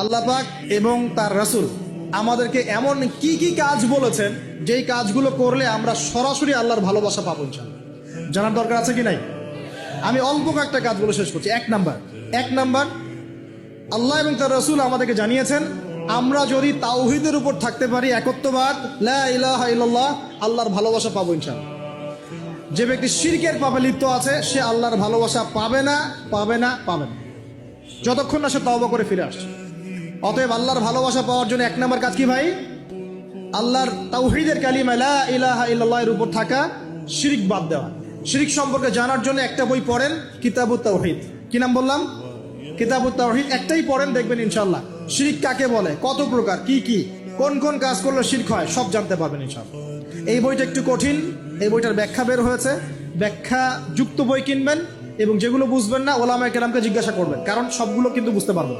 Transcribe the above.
আল্লাহ পাক এবং তার রাসূল আমাদেরকে এমন কি কি কাজ বলেছেন যেই কাজগুলো করলে আমরা সরাসরি আল্লাহর ভালোবাসা পাবো ইনশাআল্লাহ। জানার দরকার আছে কি নাই? আমি অল্প কয়েকটা কাজ বলে শেষ করছি। এক নাম্বার, আল্লাহ এবং তার রাসূল আমাদেরকে জানিয়েছেন আমরা যদি তাওহীদের উপর থাকতে পারি, একত্ববাদ, লা ইলাহা ইল্লাল্লাহ, আল্লাহর ভালোবাসা পাবো ইনশাআল্লাহ। যে ব্যক্তি শিরকের পাপে লিপ্ত আছে সে আল্লাহর ভালোবাসা পাবে না যতক্ষণ না সে তওবা করে ফিরে আসছে। অতএব আল্লাহর ভালোবাসা পাওয়ার জন্য এক নম্বর কাজ কি ভাই? আল্লাহর তাওহীদের কালিমা লা ইলাহা ইল্লাল্লাহ এর উপর থাকা, শিরক বাদ দেওয়া। শিরক সম্পর্কে জানার জন্য একটা বই পড়েন, কিতাবুত তাওহীদ। কি নাম বললাম? কিতাবুত তাওহীদ। একটাই পড়েন, দেখবেন ইনশাআল্লাহ শিরক কাকে বলে, কত প্রকার, কি কোন কোন কাজ করলে শিরক হয় সব জানতে পারবেন ইনশাআল্লাহ। এই বইটা একটু কঠিন, এই বইটার ব্যাখ্যা বের হয়েছে, ব্যাখ্যা যুক্ত বই কিনবেন এবং যেগুলো বুঝবেন না ওলামায়ে কেরামকে জিজ্ঞাসা করবেন, কারণ সবগুলো কিন্তু বুঝতে পারবেন।